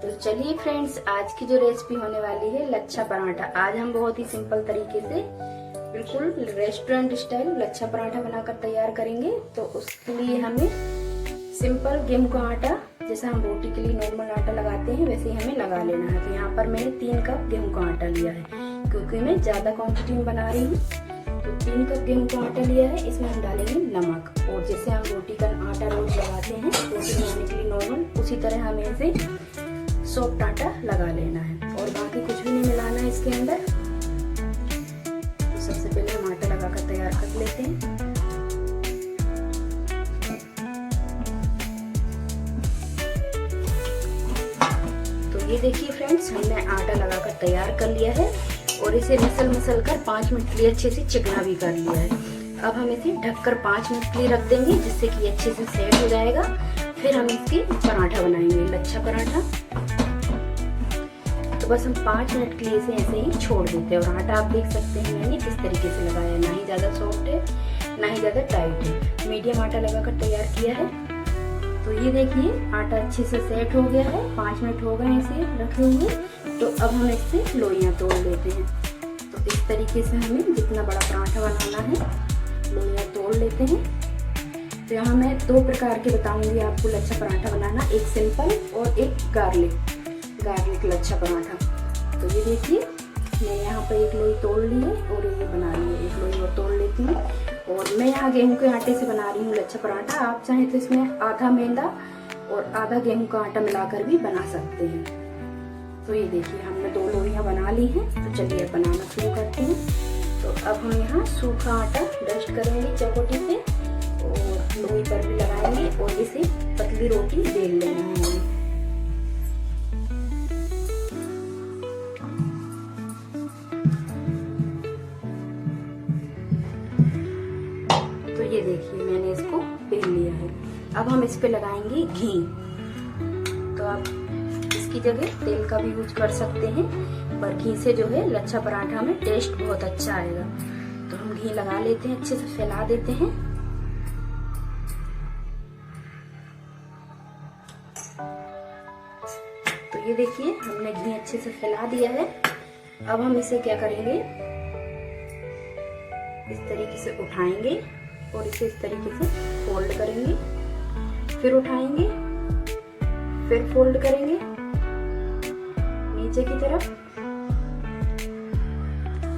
तो चलिए फ्रेंड्स, आज की जो रेसिपी होने वाली है लच्छा पराठा। आज हम बहुत ही सिंपल तरीके से बिल्कुल रेस्टोरेंट स्टाइल लच्छा पराठा बनाकर तैयार करेंगे। तो उसके लिए हमें सिंपल गेहूं का आटा, जैसा हम रोटी के लिए नॉर्मल आटा लगाते हैं वैसे ही हमें लगा लेना है। तो यहाँ पर मैंने 3 कप गेहूं का आटा लिया है, क्योंकि मैं ज्यादा क्वांटिटी में बना रही हूँ। तो 3 कप गेहूं का आटा लिया है। इसमें हम डालेंगे नमक, और जैसे हम रोटी का आटा रोज लगाते हैं रोटी बनाने के लिए नॉर्मल, उसी तरह हमें इसे सॉफ्ट आटा लगा लेना है और बाकी कुछ भी नहीं मिलाना है इसके अंदर। तो सबसे पहले हम आटा लगाकर तैयार कर लेते हैं। तो ये देखिए फ्रेंड्स, हमने आटा लगाकर तैयार कर लिया है और इसे मसल कर 5 मिनट के लिए अच्छे से चिकना भी कर लिया है। अब हम इसे ढककर 5 मिनट के लिए रख देंगे, जिससे कि अच्छे से सेट हो जाएगा। फिर हम इसकी पराठा बनाएंगे, लच्छा पराठा। तो बस हम 5 मिनट के लिए इसे ऐसे ही छोड़ देते हैं। और आटा आप देख सकते हैं मैंने किस तरीके से लगाया है, ना ही ज्यादा सॉफ्ट है ना ही ज्यादा टाइट है, मीडियम आटा लगाकर तैयार किया है। तो ये देखिए आटा अच्छे से सेट हो गया है, 5 मिनट हो गए इसे रखे हुए। तो अब हम इससे लोइयां तोड़ लेते हैं। तो इस तरीके से हमें जितना बड़ा पराठा बनाना है लोइयां तोड़ लेते हैं। तो यहाँ मैं 2 प्रकार के बताऊंगी आपको लच्छा पराठा बनाना, एक सिंपल और एक गार्लिक लच्छा पराठा। तो ये देखिए मैं यहाँ पर एक लोई तोड़ ली है और ये बना ली है, एक लोई और तोड़ लेती हूँ। और मैं यहाँ गेहूं के आटे से बना रही हूँ लच्छा पराठा। आप चाहें तो इसमें आधा मैदा और आधा गेहूं का आटा मिलाकर भी बना सकते हैं। तो ये देखिए हमने 2 लोइयां बना ली हैं। तो चलिए बनाना शुरू करते हैं। तो अब हम यहाँ सूखा आटा डस्ट करेंगे चकोटी से और लोई पर भी लगाएंगे और इसे पतली रोटी बेल लेना है। तो ये देखिए मैंने इसको बेल लिया है। अब हम इस पे लगाएंगे घी। तो आप इसकी जगह तेल का भी यूज कर सकते हैं, पर घी से जो है लच्छा पराठा में टेस्ट बहुत अच्छा आएगा। तो हम घी लगा लेते हैं, अच्छे से फैला देते हैं। तो ये देखिए हमने घी अच्छे से फैला दिया है। अब हम इसे क्या करेंगे, इस तरीके से उठाएंगे और इसे इस तरीके से फोल्ड करेंगे, फिर उठाएंगे, फिर फोल्ड करेंगे नीचे की तरफ।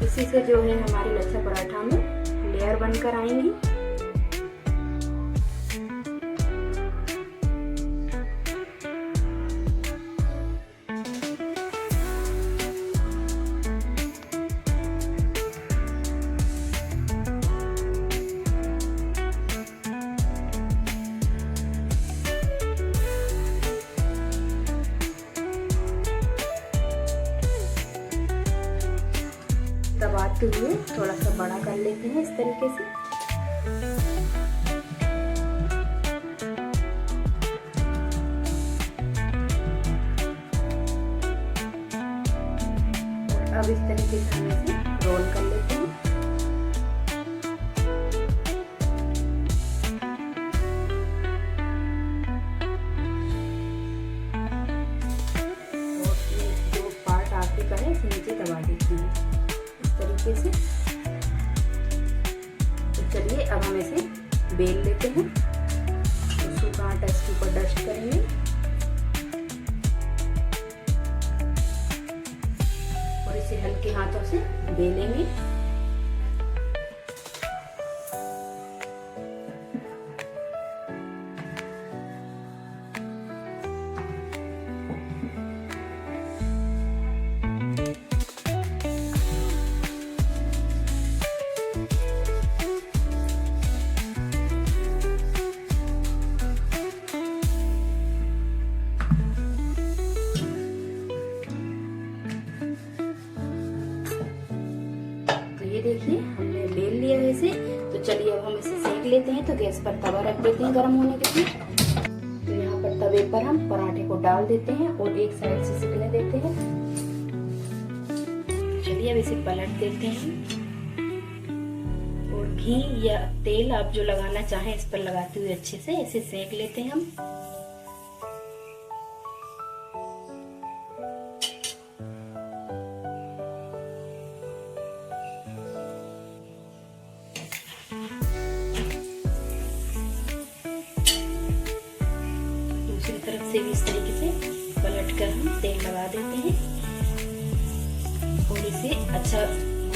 इसी से जो है हमारे लच्छा पराठा में लेयर बनकर आएंगी। दबाते हुए थोड़ा सा बड़ा कर लेते हैं इस तरीके से। और अब इस तरीके से हम इसे रोल कर लेते हैं। और जो पार्ट आगे का है इसे नीचे दबा देते हैं तरीके से। तो चलिए अब हम इसे बेल लेते हैं। तो सूखा आटा इसके ऊपर डस्ट करेंगे और इसे हल्के हाथों से बेलेंगे। ये देखिए हमने बेल लिया है इसे। तो चलिए अब हम इसे सेक लेते हैं। तो गैस पर तवा रख देते हैं गर्म होने के लिए। तो यहाँ पर तवे पर हम पराठे को डाल देते हैं और एक साइड से सिकने देते हैं। चलिए अब इसे पलट देते हैं और घी या तेल आप जो लगाना चाहें इस पर लगाते हुए अच्छे से इसे सेक लेते हैं हम। भी इस तरीके से पलट कर हम तेल लगा देते हैं और इसे अच्छा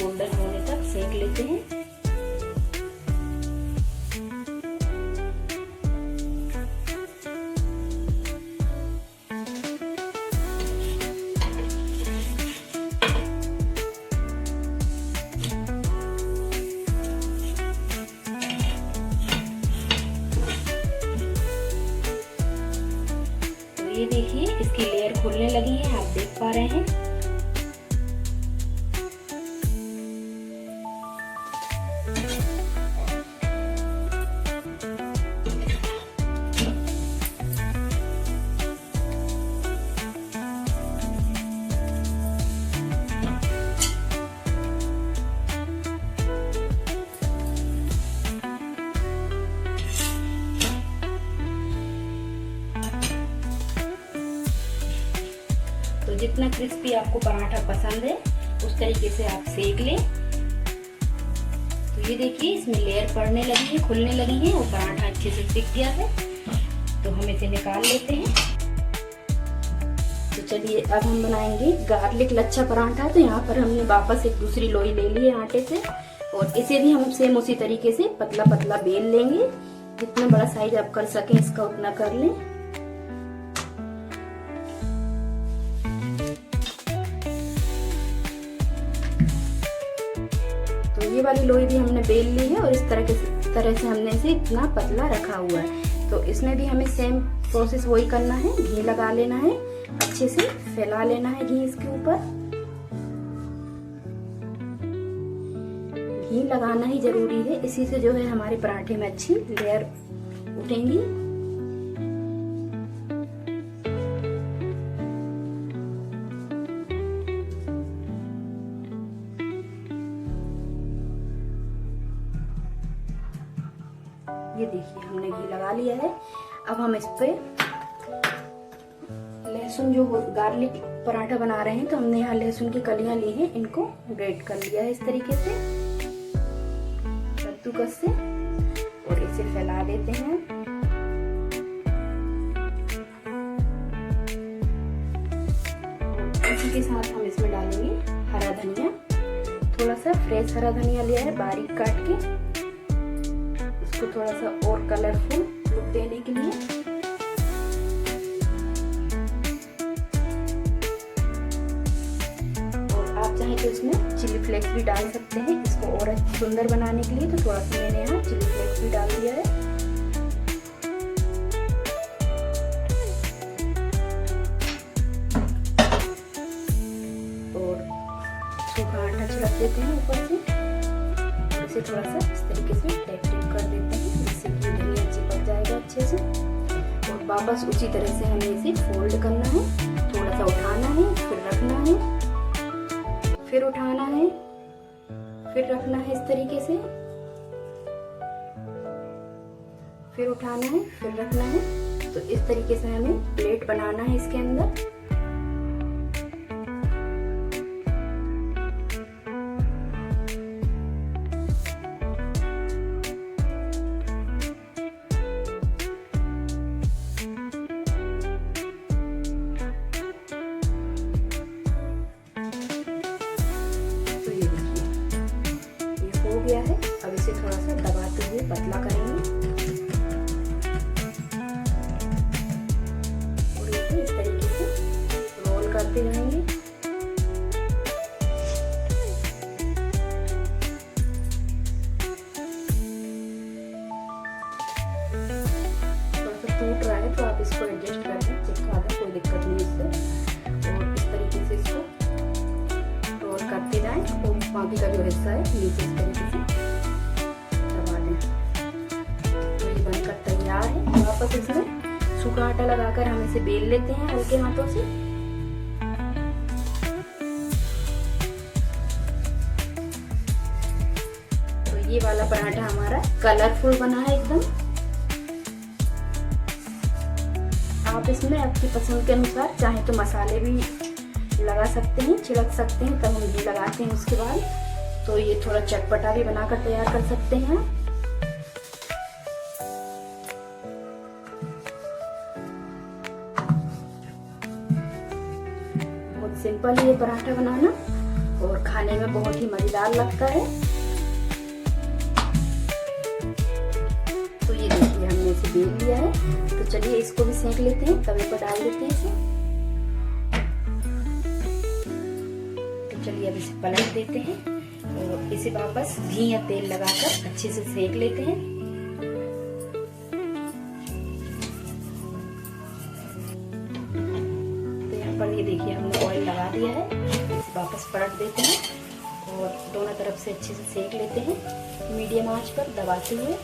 गोल्डन होने तक सेक लेते हैं। ये देखिए इसकी लेयर खुलने लगी है, आप देख पा रहे हैं। तो जितना क्रिस्पी आपको पराठा पसंद है उस तरीके से आप सेक लें। तो ये देखिए इसमें लेयर पड़ने लगी है, खुलने लगी है और पराठा अच्छे से सिक गया है। तो हम इसे निकाल लेते हैं। तो चलिए अब हम बनाएंगे गार्लिक लच्छा पराठा। तो यहाँ पर हमने वापस एक दूसरी लोई ले ली है आटे से और इसे भी हम सेम उसी तरीके से पतला पतला बेल लेंगे। जितना बड़ा साइज आप कर सकें इसका उतना कर लें। तो ये वाली लोई भी हमने बेल ली है और इस तरह से हमने इसे इतना पतला रखा हुआ है। तो इसमें भी हमें सेम प्रोसेस वही करना है। घी लगा लेना है, अच्छे से फैला लेना है घी इसके ऊपर। घी लगाना ही जरूरी है, इसी से जो है हमारे पराठे में अच्छी लेयर उठेंगी। ये देखिए हमने घी लगा लिया है। अब हम इस पे लहसुन, जो गार्लिक पराठा बना रहे हैं तो हमने यहाँ लहसुन की कलियां ली हैं, इनको ग्रेट कर लिया है इस तरीके से कद्दूकस से और इसे फैला देते हैं। इसी के साथ हम इसमें डालेंगे हरा धनिया। थोड़ा सा फ्रेश हरा धनिया लिया है बारीक काट के, इसको थोड़ा सा और कलरफुल लुक देने के लिए। और आप चाहें तो इसमें चिली फ्लेक्स भी डाल सकते हैं इसको और सुंदर बनाने के लिए। तो थोड़ा सा मैंने यहाँ चिली फ्लेक्स भी डाल दिया है। और सूखा आटा छिड़क देते हैं ऊपर से। इसे थोड़ा सा इस तरीके से टैप कर देते हैं जिससे कि धनिया चिपक जाएगा अच्छे से। और वापस उसी तरह से हमें इसे फोल्ड करना है। थोड़ा सा उठाना है, फिर रखना है, फिर उठाना है, फिर रखना है इस तरीके से, फिर उठाना है, फिर रखना है। तो इस तरीके से हमें प्लेट बनाना है इसके अंदर। हो गया है। अब इसे थोड़ा सा दबाते हुए पतला करेंगे और इसे इस तरीके से रोल करते रहेंगे। थोड़ा सा टूट रहा है तो आप इसको एडजस्ट कर लें, चिपका दें, कोई दिक्कत नहीं इससे। और इस तरीके से इसको रोल करते जाएं तो बाकी का जो हिस्सा है नीचे इस तरीके से दबा दें। तो ये बनकर तैयार है। वापस इसमें सूखा आटा लगाकर हम इसे बेल लेते हैं हल्के हाथों से। तो ये वाला पराठा हमारा कलरफुल बना है एकदम। आप इसमें आपकी पसंद के अनुसार चाहे तो मसाले भी लगा सकते हैं, छिड़क सकते हैं, तब हम घी लगाते हैं उसके बाद। तो ये थोड़ा चटपटा भी बनाकर तैयार कर सकते हैं। सिंपल ही है पराठा बनाना और खाने में बहुत ही मजेदार लगता है। तो ये देखिए हमने इसे बेल लिया है। तो चलिए इसको भी सेंक लेते हैं, तवे पर डाल देते हैं इसे। तो चलिए अब इसे पलट देते हैं और इसे वापस घी या तेल लगाकर अच्छे से सेंक लेते हैं। तो यहाँ पर ये देखिए हमने ऑयल लगा दिया है, इसे वापस पलट देते हैं और दोनों तरफ से अच्छे से सेंक लेते हैं मीडियम आंच पर दबाते हुए।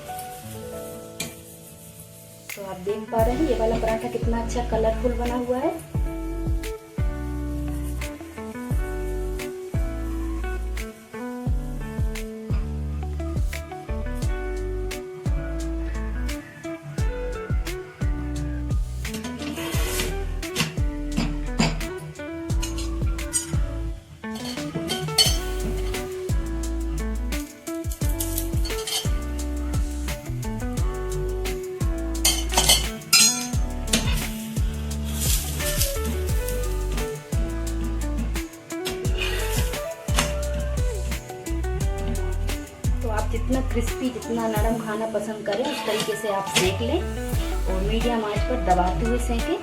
तो आप देख पा रहे हैं ये वाला पराठा कितना अच्छा कलरफुल बना हुआ है। आप जितना क्रिस्पी, जितना नरम खाना पसंद करें उस तरीके से आप सेक लें और मीडियम आंच पर दबाते हुए सेकें।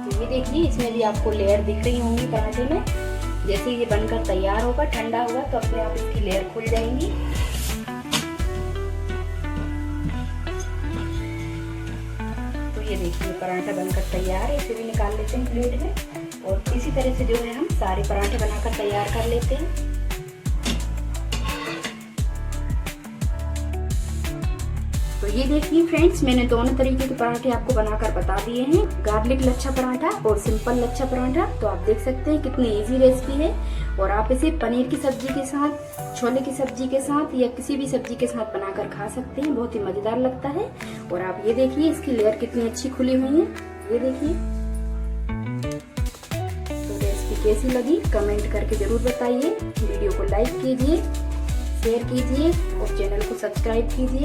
तो ये देखिए इसमें भी आपको लेयर दिख रही होंगी पराठे में। जैसे ये बनकर तैयार होगा, ठंडा होगा तो अपने आप इसकी लेयर खुल जाएंगी। तो ये देखिए पराठा बनकर तैयार है, इसे भी निकाल लेते हैं प्लेट में। और इसी तरह से जो है हम सारे पराठे बनाकर तैयार कर लेते हैं। तो ये देखिए फ्रेंड्स, मैंने दोनों तरीके के पराठे आपको बनाकर बता दिए हैं, गार्लिक लच्छा पराठा और सिंपल लच्छा पराठा। तो आप देख सकते हैं कितनी इजी रेसिपी है और आप इसे पनीर की सब्जी के साथ, छोले की सब्जी के साथ या किसी भी सब्जी के साथ बनाकर खा सकते हैं, बहुत ही मजेदार लगता है। और आप ये देखिए इसकी लेयर कितनी अच्छी खुली हुई है, ये देखिए। कैसी लगी कमेंट करके जरूर बताइए। वीडियो को लाइक कीजिए, शेयर कीजिए और चैनल को सब्सक्राइब कीजिए।